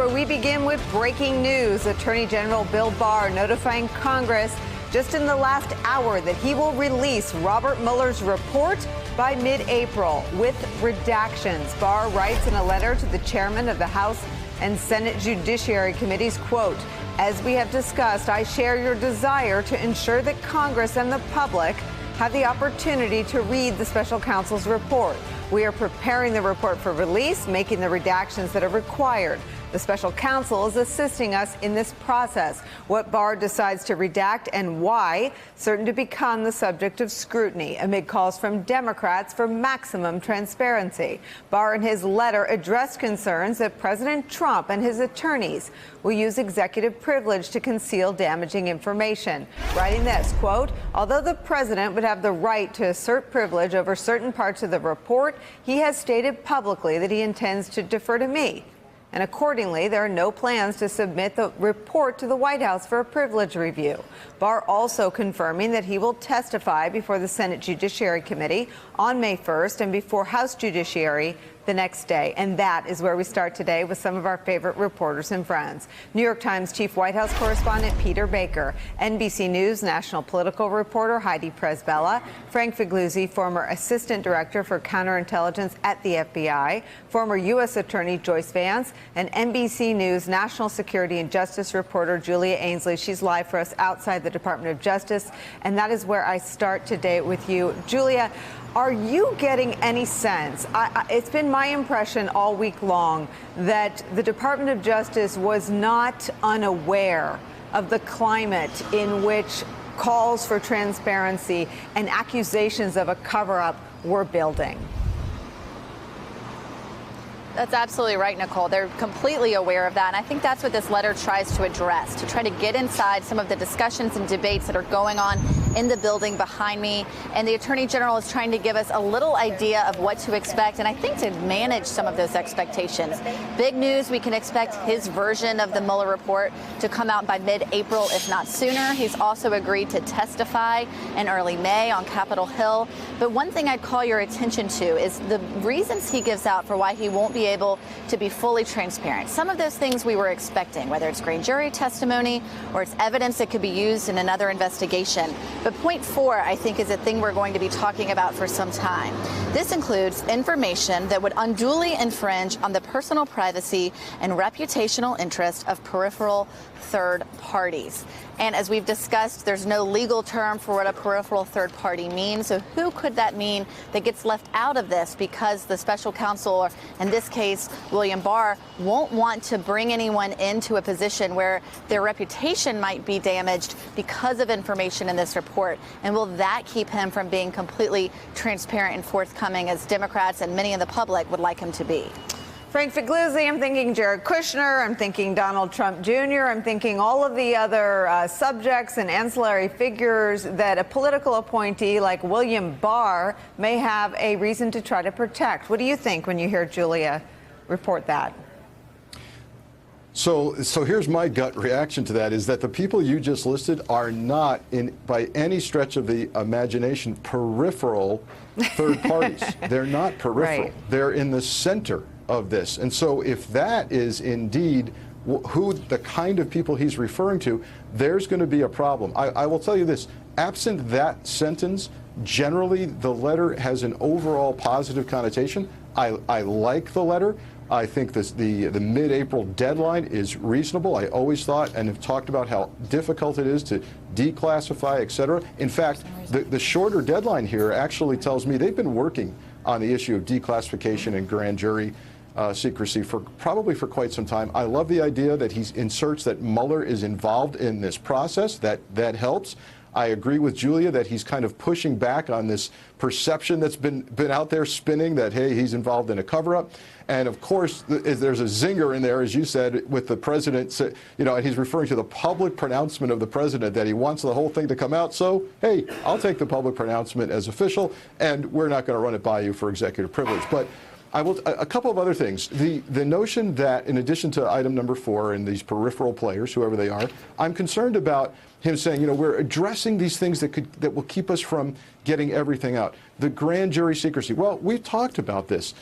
where we begin with breaking news. Attorney General Bill Barr notifying Congress just in the last hour that he will release Robert Mueller's report by mid-April with redactions. Barr writes in a letter to the chairman of the House and Senate Judiciary Committees, quote, "As we have discussed, I share your desire to ensure that Congress and the public have the opportunity to read the special counsel's report. We are preparing the report for release, making the redactions that are required. The special counsel is assisting us in this process. What Barr decides to redact and why, certain to become the subject of scrutiny, amid calls from Democrats for maximum transparency." Barr in his letter addressed concerns that President Trump and his attorneys will use executive privilege to conceal damaging information, writing this, quote, "Although the president would have the right to assert privilege over certain parts of the report, he has stated publicly that he intends to defer to me. And accordingly, there are no plans to submit the report to the White House for a privilege review." Barr also confirming that he will testify before the Senate Judiciary Committee on May 1st and before House Judiciary the next day. And that is where we start today with some of our favorite reporters and friends. New York Times Chief White House Correspondent Peter Baker, NBC News national political reporter Heidi, Frank Figliuzzi, former Assistant Director for Counterintelligence at the FBI, former U.S. Attorney Joyce Vance, and NBC News national security and justice reporter Julia Ainsley. She's live for us outside the Department of Justice, and that is where I start today with you. Julia, are you getting any sense? It's been my impression all week long that the Department of Justice was not unaware of the climate in which calls for transparency and accusations of a cover-up were building. That's absolutely right, Nicole. They're completely aware of that. And I think that's what this letter tries to address, to try to get inside some of the discussions and debates that are going on in the building behind me. And the Attorney General is trying to give us a little idea of what to expect, and I think to manage some of those expectations. Big news, we can expect his version of the Mueller report to come out by mid-April, if not sooner. He's also agreed to testify in early May on Capitol Hill. But one thing I'd call your attention to is the reasons he gives out for why he won't be able to be fully transparent. Some of those things we were expecting, whether it's grand jury testimony or it's evidence that could be used in another investigation. But point 4, I think, is a thing we're going to be talking about for some time. This includes information that would unduly infringe on the personal privacy and reputational interest of peripheral third parties. And as we've discussed, there's no legal term for what a peripheral third party means. So who could that mean that gets left out of this because the special counsel, or in this case, William Barr, won't want to bring anyone into a position where their reputation might be damaged because of information in this report? And will that keep him from being completely transparent and forthcoming as Democrats and many in the public would like him to be? Frank Figliuzzi, I'm thinking Jared Kushner, I'm thinking Donald Trump Jr., I'm thinking all of the other subjects and ancillary figures that a political appointee like William Barr may have a reason to try to protect. What do you think when you hear Julia report that? So here's my gut reaction to that, is that the people you just listed are not, by any stretch of the imagination, peripheral third parties. They're not peripheral. Right. They're in the center of this. And so if that is indeed who the kind of people he's referring to, there's going to be a problem. I will tell you this, absent that sentence, generally the letter has an overall positive connotation. I like the letter. I think the mid-April deadline is reasonable. I always thought and have talked about how difficult it is to declassify, et cetera. In fact, the shorter deadline here actually tells me they've been working on the issue of declassification and grand jury secrecy probably for quite some time. I love the idea that he inserts that Mueller is involved in this process. That helps. I agree with Julia that he's kind of pushing back on this perception that's been out there spinning that, hey, he's involved in a cover-up. And of course, there's a zinger in there, as you said, with the president, and he's referring to the public pronouncement of the president that he wants the whole thing to come out. So, hey, I'll take the public pronouncement as official, and we're not going to run it by you for executive privilege. But A couple of other things. The notion that in addition to item number 4 and these peripheral players, whoever they are, I'm concerned about him saying, we're addressing these things that will keep us from getting everything out. The grand jury secrecy. Well, we've talked about this.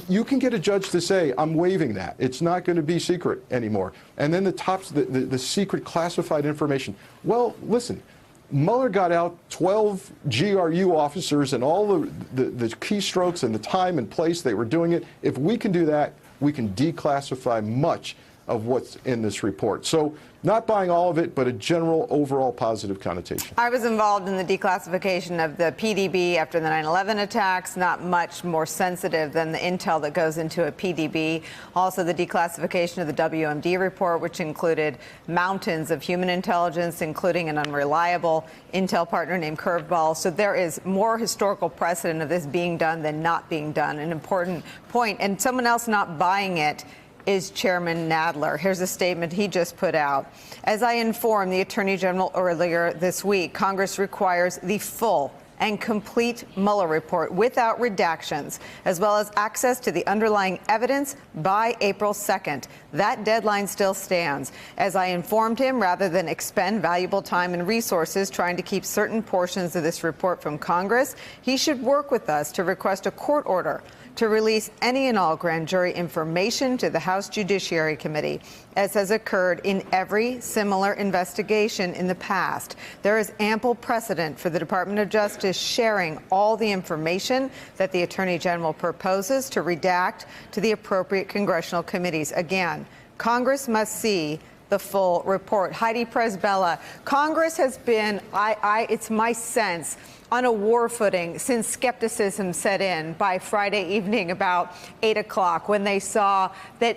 You can get a judge to say, I'm waiving that. It's not going to be secret anymore. And then the secret classified information. Well, listen. Mueller got out 12 GRU officers and all the keystrokes and the time and place they were doing it. If we can do that, we can declassify much of what's in this report. So not buying all of it, but a general overall positive connotation. I was involved in the declassification of the PDB after the 9/11 attacks, not much more sensitive than the intel that goes into a PDB. Also the declassification of the WMD report, which included mountains of human intelligence, including an unreliable intel partner named Curveball. So there is more historical precedent of this being done than not being done, an important point. And someone else not buying it is Chairman Nadler. Here's a statement he just put out. As I informed the Attorney General earlier this week, Congress requires the full and complete Mueller report without redactions, as well as access to the underlying evidence by April 2nd. That deadline still stands. As I informed him, rather than expend valuable time and resources trying to keep certain portions of this report from Congress, he should work with us to request a court order to release any and all grand jury information to the House Judiciary Committee, as has occurred in every similar investigation in the past. There is ample precedent for the Department of Justice sharing all the information that the Attorney General proposes to redact to the appropriate congressional committees. Again, Congress must see the full report. Heidi Przybyla, Congress has been, it's my sense, on a war footing since skepticism set in by Friday evening about 8 o'clock when they saw that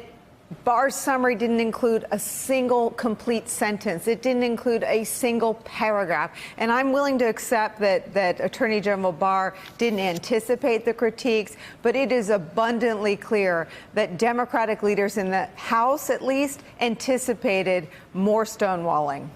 Barr's summary didn't include a single complete sentence. It didn't include a single paragraph. And I'm willing to accept that Attorney General Barr didn't anticipate the critiques, but it is abundantly clear that Democratic leaders in the House, at least, anticipated more stonewalling.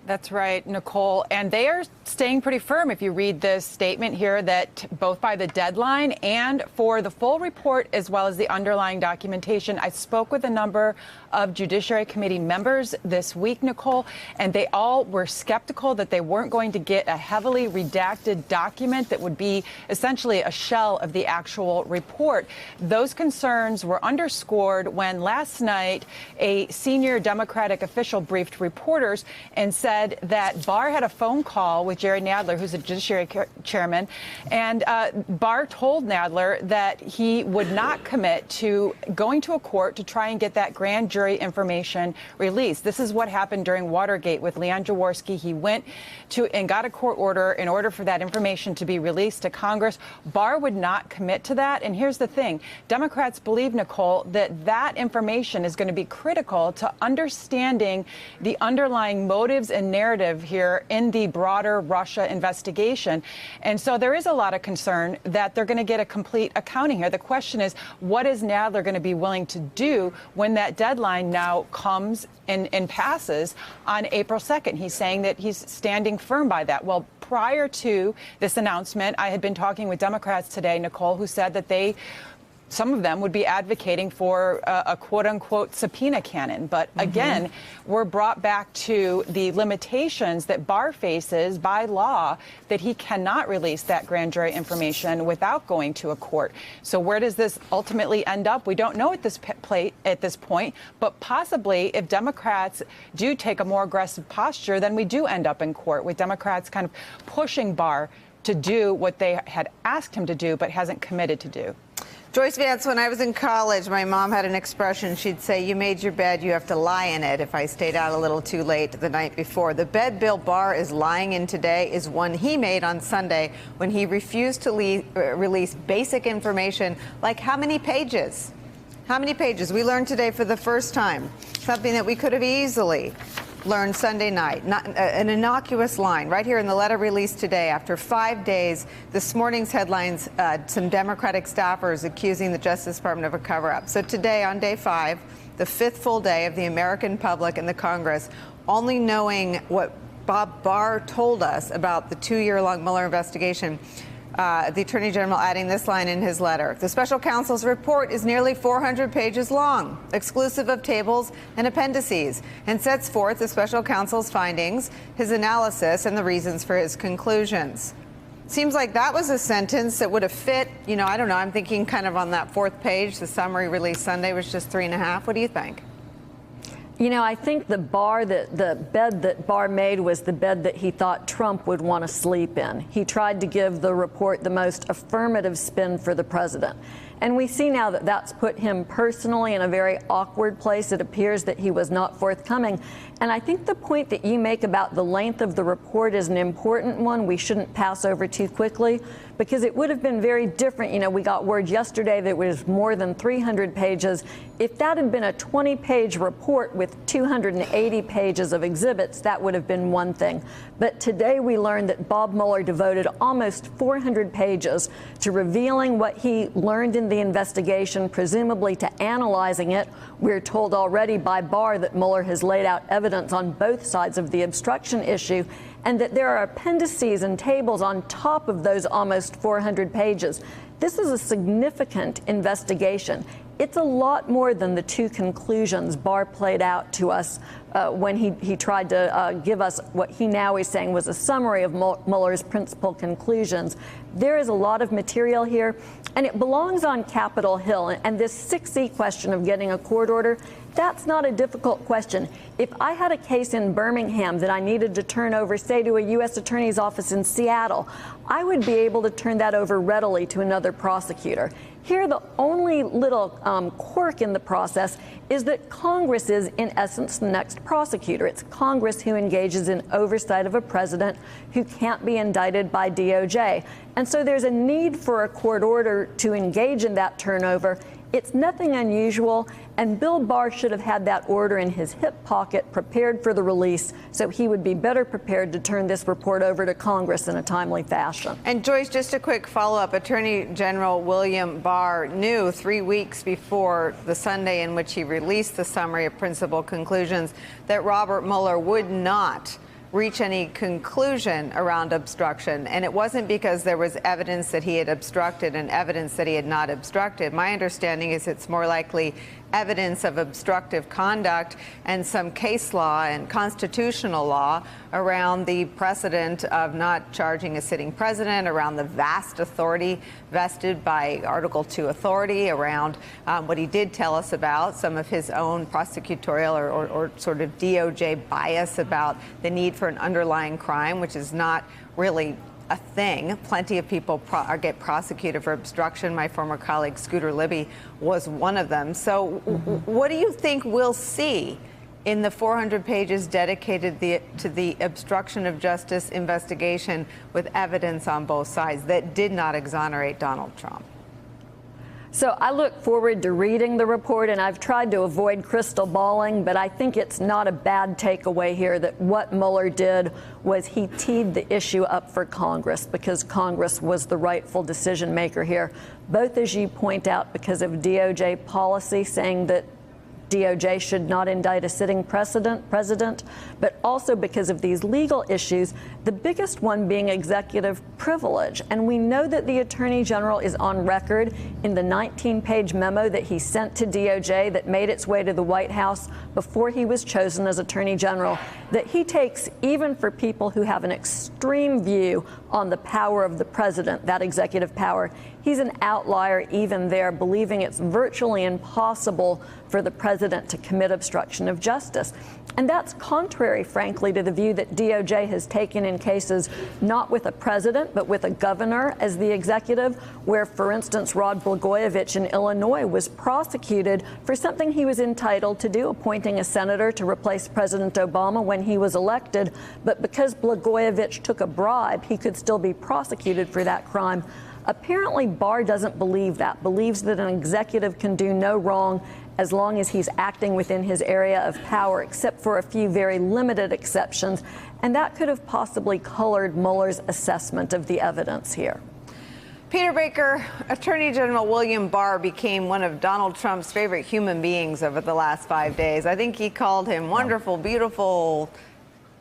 That's right, Nicole. And they are staying pretty firm, if you read this statement here, that both by the deadline and for the full report, as well as the underlying documentation. I spoke with a number of Judiciary Committee members this week, Nicole, and they all were skeptical that they weren't going to get a heavily redacted document that would be essentially a shell of the actual report. Those concerns were underscored when last night a senior Democratic official briefed reporters and said that Barr had a phone call with Jerry Nadler, who's the Judiciary Chairman, and Barr told Nadler that he would not commit to going to a court to try and get that grand jury information released. This is what happened during Watergate with Leon Jaworski. He went to and got a court order in order for that information to be released to Congress. Barr would not commit to that. And here's the thing. Democrats believe, Nicole, that that information is going to be critical to understanding the underlying motives and narrative here in the broader Russia investigation. And so there is a lot of concern that they're going to get a complete accounting here. The question is, what is Nadler going to be willing to do when that deadline now comes and passes on April 2nd? He's saying that he's standing firm by that. Well, prior to this announcement, I had been talking with Democrats today, Nicole, who said that some of them would be advocating for a quote-unquote subpoena canon. But again, we're brought back to the limitations that Barr faces by law, that he cannot release that grand jury information without going to a court. So where does this ultimately end up? We don't know at this point, but possibly if Democrats do take a more aggressive posture, then we do end up in court with Democrats kind of pushing Barr to do what they had asked him to do but hasn't committed to do. Joyce Vance, when I was in college, my mom had an expression. She'd say, you made your bed, you have to lie in it, if I stayed out a little too late the night before. The bed Bill Barr is lying in today is one he made on Sunday when he refused to release basic information like how many pages? How many pages? We learned today for the first time something that we could have easily learned Sunday night, not an innocuous line right here in the letter released today. After 5 days, this morning's headlines, some Democratic staffers accusing the Justice Department of a cover-up. So today, on day 5, the 5th full day of the American public and the Congress, only knowing what Bob Barr told us about the 2-year-long Mueller investigation, The Attorney General adding this line in his letter. The special counsel's report is nearly 400 pages long, exclusive of tables and appendices, and sets forth the special counsel's findings, his analysis, and the reasons for his conclusions. Seems like that was a sentence that would have fit, I don't know, I'm thinking kind of on that fourth page, the summary released Sunday was just 3.5. What do you think? I think the bed that Barr made was the bed that he thought Trump would want to sleep in. He tried to give the report the most affirmative spin for the president. And we see now that that's put him personally in a very awkward place. It appears that he was not forthcoming. And I think the point that you make about the length of the report is an important one we shouldn't pass over too quickly, because it would have been very different. We got word yesterday that it was more than 300 pages. If that had been a 20-page report with 280 pages of exhibits, that would have been one thing. But today we learned that Bob Mueller devoted almost 400 pages to revealing what he learned in the investigation, presumably to analyzing it. We're told already by Barr that Mueller has laid out evidence on both sides of the obstruction issue, and that there are appendices and tables on top of those almost 400 pages. This is a significant investigation. It's a lot more than the two conclusions Barr played out to us when he tried to give us what he now is saying was a summary of Mueller's principal conclusions. There is a lot of material here, and it belongs on Capitol Hill. And this 6E question of getting a court order, that's not a difficult question. If I had a case in Birmingham that I needed to turn over, say, to a U.S. Attorney's office in Seattle, I would be able to turn that over readily to another prosecutor. Here, the only little quirk in the process is that Congress is, in essence, the next prosecutor. It's Congress who engages in oversight of a president who can't be indicted by DOJ. And so there's a need for a court order to engage in that turnover. It's nothing unusual, and Bill Barr should have had that order in his hip pocket, prepared for the release, so he would be better prepared to turn this report over to Congress in a timely fashion. And Joyce, just a quick follow-up. Attorney General William Barr knew 3 weeks before the Sunday in which he released the summary of principal conclusions that Robert Mueller would not reach any conclusion around obstruction. And it wasn't because there was evidence that he had obstructed and evidence that he had not obstructed. My understanding is it's more likely evidence of obstructive conduct and some case law and constitutional law around the precedent of not charging a sitting president, around the vast authority vested by Article II authority, around what he did tell us about, some of his own prosecutorial or sort of DOJ bias about the need for an underlying crime, which is not really a thing. Plenty of people get prosecuted for obstruction. My former colleague Scooter Libby was one of them. So what do you think we'll see in the 400 pages dedicated to the obstruction of justice investigation with evidence on both sides that did not exonerate Donald Trump? So I look forward to reading the report, and I've tried to avoid crystal balling, but I think it's not a bad takeaway here that what Mueller did was he teed the issue up for Congress, because Congress was the rightful decision maker here, both, as you point out, because of DOJ policy saying that DOJ should not indict a sitting president, but also because of these legal issues, the biggest one being executive privilege. And we know that the Attorney General is on record in the 19-page memo that he sent to DOJ that made its way to the White House before he was chosen as Attorney General, that he takes, even for people who have an extreme view on the power of the president, that executive power, he's an outlier even there, believing it's virtually impossible for the president to commit obstruction of justice. And that's contrary, frankly, to the view that DOJ has taken in cases not with a president, but with a governor as the executive, where, for instance, Rod Blagojevich in Illinois was prosecuted for something he was entitled to do, appointing a senator to replace President Obama when he was elected. But because Blagojevich took a bribe, he could still be prosecuted for that crime. Apparently, Barr doesn't believe that, believes that an executive can do no wrong as long as he's acting within his area of power, except for a few very limited exceptions. And that could have possibly colored Mueller's assessment of the evidence here. Peter Baker, Attorney General William Barr became one of Donald Trump's favorite human beings over the last 5 days. I think he called him wonderful, beautiful,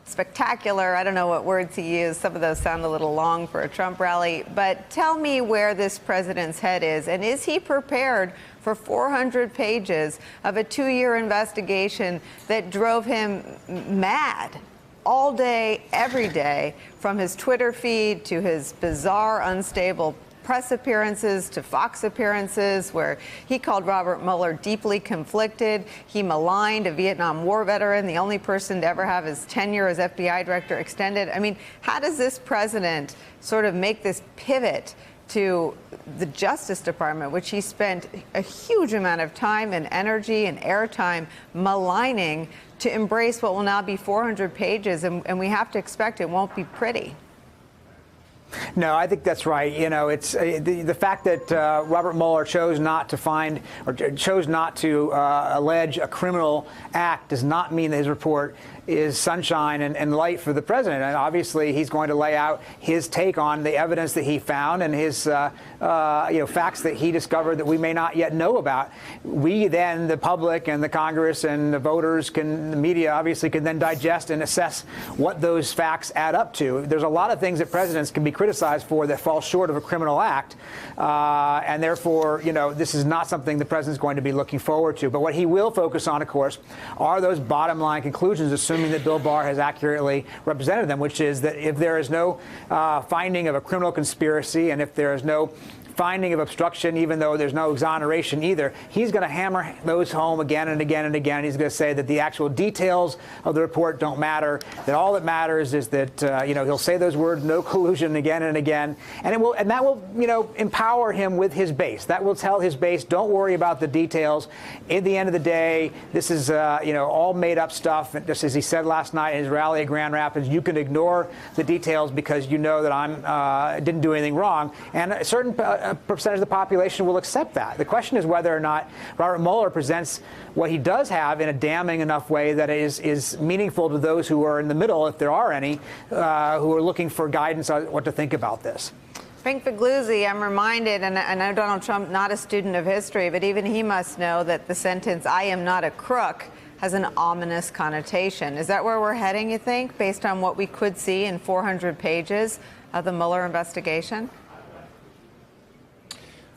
spectacular. I don't know what words he used. Some of those sound a little long for a Trump rally. But tell me where this president's head is, and is he prepared for 400 pages of a 2-year investigation that drove him mad all day, every day, from his Twitter feed to his bizarre, unstable press appearances to Fox appearances, where he called Robert Mueller deeply conflicted. He maligned a Vietnam War veteran, the only person to ever have his tenure as FBI director extended. I mean, how does this president sort of make this pivot to the Justice Department, which he spent a huge amount of time and energy and airtime maligning, to embrace what will now be 400 pages, and we have to expect it won't be pretty? No, I think that's right. You know, it's the fact that Robert Mueller chose not to find or chose not to allege a criminal act does not mean that his report is sunshine and light for the president. And obviously, he's going to lay out his take on the evidence that he found and his facts that he discovered that we may not yet know about. We then, the public and the Congress and the voters, the media obviously can then digest and assess what those facts add up to. There's a lot of things that presidents can be criticized for that fall short of a criminal act, and therefore, you know, this is not something the president's going to be looking forward to. But what he will focus on, of course, are those bottom line conclusions, assuming that Bill Barr has accurately represented them, which is that if there is no finding of a criminal conspiracy and if there is no finding of obstruction, even though there's no exoneration either, he's going to hammer those home again and again and again. He's going to say that the actual details of the report don't matter, that all that matters is that, he'll say those words, no collusion, again and again. And that will, empower him with his base. That will tell his base, don't worry about the details. At the end of the day, this is, all made up stuff. And just as he said last night in his rally at Grand Rapids, you can ignore the details because you know that I didn't do anything wrong. And a certain percentage of the population will accept that. The question is whether or not Robert Mueller presents what he does have in a damning enough way that is meaningful to those who are in the middle, if there are any, who are looking for guidance on what to think about this. Frank Figliuzzi, I'm reminded, and I know Donald Trump, not a student of history, but even he must know that the sentence, "I am not a crook," has an ominous connotation. Is that where we're heading, you think, based on what we could see in 400 pages of the Mueller investigation?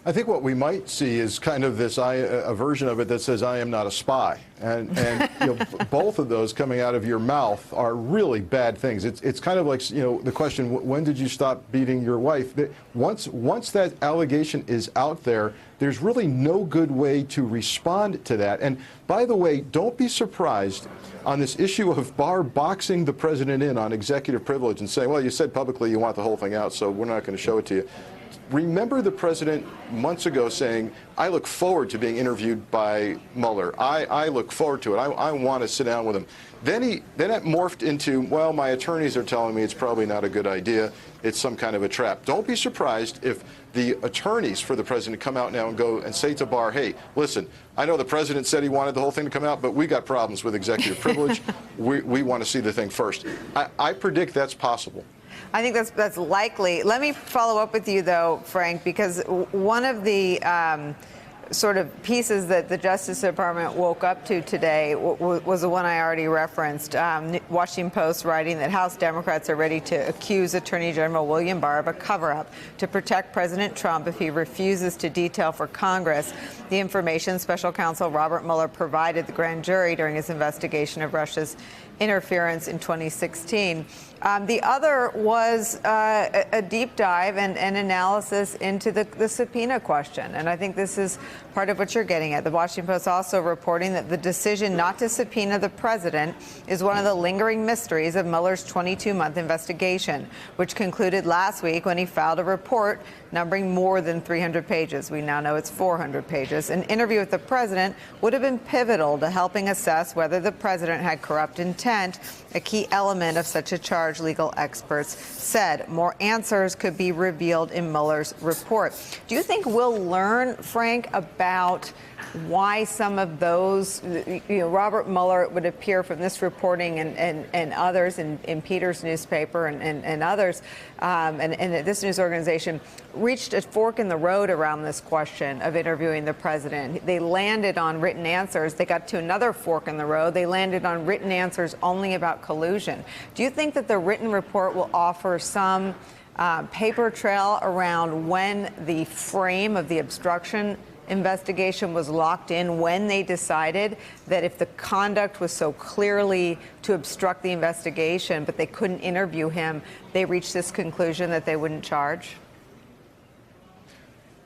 I think what we might see is kind of this a version of it that says, "I am not a spy," and both of those coming out of your mouth are really bad things. It's kind of like the question, when did you stop beating your wife? Once that allegation is out there, there's really no good way to respond to that. And by the way, don't be surprised on this issue of Barr boxing the president in on executive privilege and saying, "Well, you said publicly you want the whole thing out, so we're not going to show it to you." Remember the president months ago saying, "I look forward to being interviewed by Mueller. I look forward to it. I want to sit down with him." Then it morphed into, "Well, my attorneys are telling me it's probably not a good idea. It's some kind of a trap." Don't be surprised if the attorneys for the president come out now and go and say to Barr, "Hey, listen, I know the president said he wanted the whole thing to come out, but we got problems with executive privilege. We want to see the thing first." I predict that's possible. I think that's likely. Let me follow up with you, though, Frank, because one of the sort of pieces that the Justice Department woke up to today was the one I already referenced. Washington Post writing that House Democrats are ready to accuse Attorney General William Barr of a cover-up to protect President Trump if he refuses to detail for Congress the information Special Counsel Robert Mueller provided the grand jury during his investigation of Russia's interference in 2016. The other was a deep dive and analysis into the subpoena question. And I think this is part of what you're getting at. The Washington Post also reporting that the decision not to subpoena the president is one of the lingering mysteries of Mueller's 22-month investigation, which concluded last week when he filed a report numbering more than 300 pages. We now know it's 400 pages. An interview with the president would have been pivotal to helping assess whether the president had corrupt intent, a key element of such a charge, legal experts said. More answers could be revealed in Mueller's report. Do you think we'll learn, Frank, about why some of those, Robert Mueller, it would appear from this reporting and others in Peter's newspaper and others, and this news organization, reached a fork in the road around this question of interviewing the president. They landed on written answers. They got to another fork in the road. They landed on written answers only about collusion. Do you think that the written report will offer some paper trail around when the frame of the obstruction investigation was locked in, when they decided that if the conduct was so clearly to obstruct the investigation, but they couldn't interview him, they reached this conclusion that they wouldn't charge?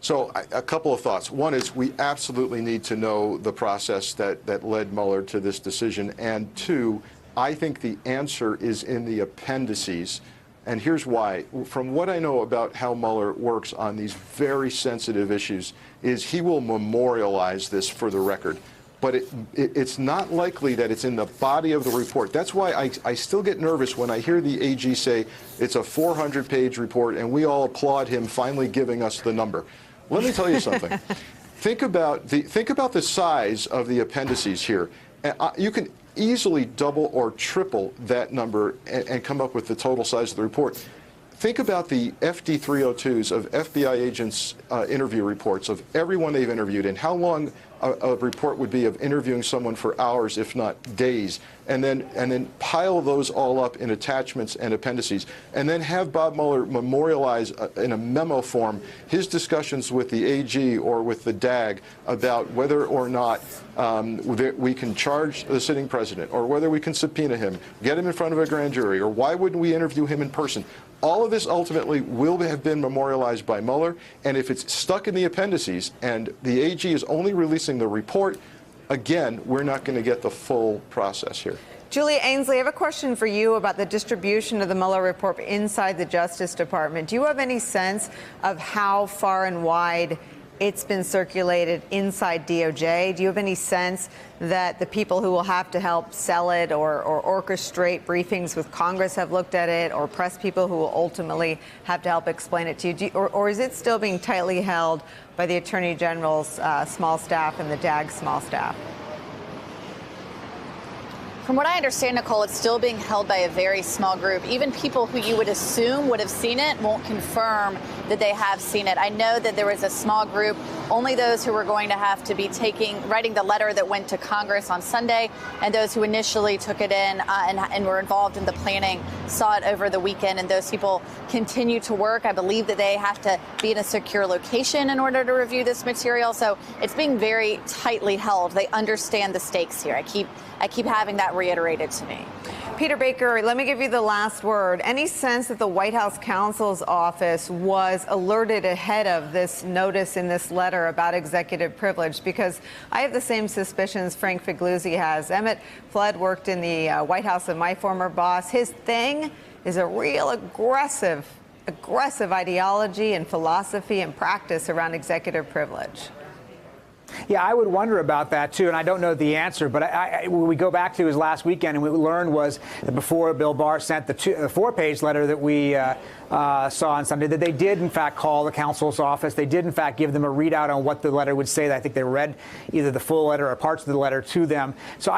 So a couple of thoughts. One is we absolutely need to know the process that led Mueller to this decision. And two, I think the answer is in the appendices. And here's why. From what I know about how Mueller works on these very sensitive issues is he will memorialize this for the record. But it's not likely that it's in the body of the report. That's why I still get nervous when I hear the AG say it's a 400-page report and we all applaud him finally giving us the number. Let me tell you something. Think about the size of the appendices here. You can easily double or triple that number and come up with the total size of the report. Think about the FD 302s of FBI agents' interview reports of everyone they've interviewed and how long a report would be of interviewing someone for hours, if not days, and then pile those all up in attachments and appendices, and then have Bob Mueller memorialize in a memo form his discussions with the AG or with the DAG about whether or not we can charge the sitting president, or whether we can subpoena him, get him in front of a grand jury, or why wouldn't we interview him in person. All of this ultimately will have been memorialized by Mueller, and if it's stuck in the appendices and the AG is only releasing the report, again, we're not going to get the full process here. Julie Ainsley, I have a question for you about the distribution of the Mueller report inside the Justice Department. Do you have any sense of how far and wide it's been circulated inside DOJ? Do you have any sense that the people who will have to help sell it or orchestrate briefings with Congress have looked at it, or press people who will ultimately have to help explain it to you? Or is it still being tightly held by the Attorney General's small staff and the DAG's small staff? From what I understand, Nicole, it's still being held by a very small group. Even people who you would assume would have seen it won't confirm that they have seen it. I know that there was a small group, only those who were going to have to be writing the letter that went to Congress on Sunday, and those who initially took it in and were involved in the planning saw it over the weekend. And those people continue to work. I believe that they have to be in a secure location in order to review this material. So it's being very tightly held. They understand the stakes here. I keep having that reiterated to me. Peter Baker, let me give you the last word. Any sense that the White House counsel's office was alerted ahead of this notice in this letter about executive privilege? Because I have the same suspicions Frank Figliuzzi has. Emmett Flood worked in the White House with my former boss. His thing is a real aggressive ideology and philosophy and practice around executive privilege. Yeah, I would wonder about that, too, and I don't know the answer. But what we go back to his last weekend, and what we learned was that before Bill Barr sent the 4-page letter that we saw on Sunday, that they did, in fact, call the counsel's office. They did, in fact, give them a readout on what the letter would say. I think they read either the full letter or parts of the letter to them. So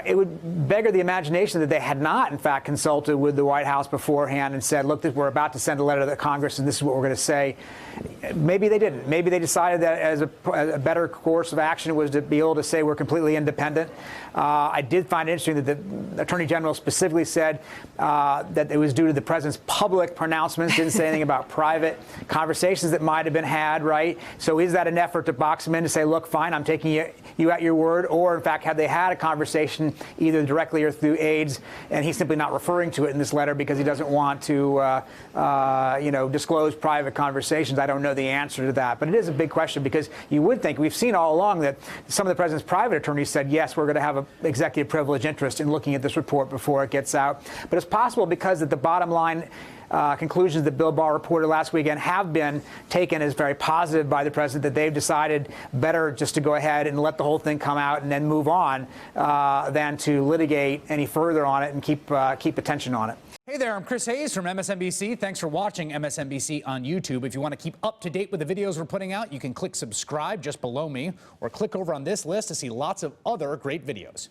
it would beggar the imagination that they had not, in fact, consulted with the White House beforehand and said, look, we're about to send a letter to Congress, and this is what we're going to say. Maybe they didn't. Maybe they decided that as a better course of action was to be able to say we're completely independent. I did find it interesting that the Attorney General specifically said that it was due to the president's public pronouncements, didn't say anything about private conversations that might have been had, right? So is that an effort to box him in to say, look, fine, I'm taking you at your word? Or, in fact, have they had a conversation either directly or through aides, and he's simply not referring to it in this letter because he doesn't want to, disclose private conversations? I don't know the answer to that. But it is a big question, because you would think, we've seen all along that some of the president's private attorneys said, yes, we're going to have an executive privilege interest in looking at this report before it gets out. But it's possible because at the bottom line, conclusions that Bill Barr reported last weekend have been taken as very positive by the president, that they've decided better just to go ahead and let the whole thing come out and then move on than to litigate any further on it and keep attention on it. Hey there, I'm Chris Hayes from MSNBC. Thanks for watching MSNBC on YouTube. If you want to keep up to date with the videos we're putting out, you can click subscribe just below me or click over on this list to see lots of other great videos.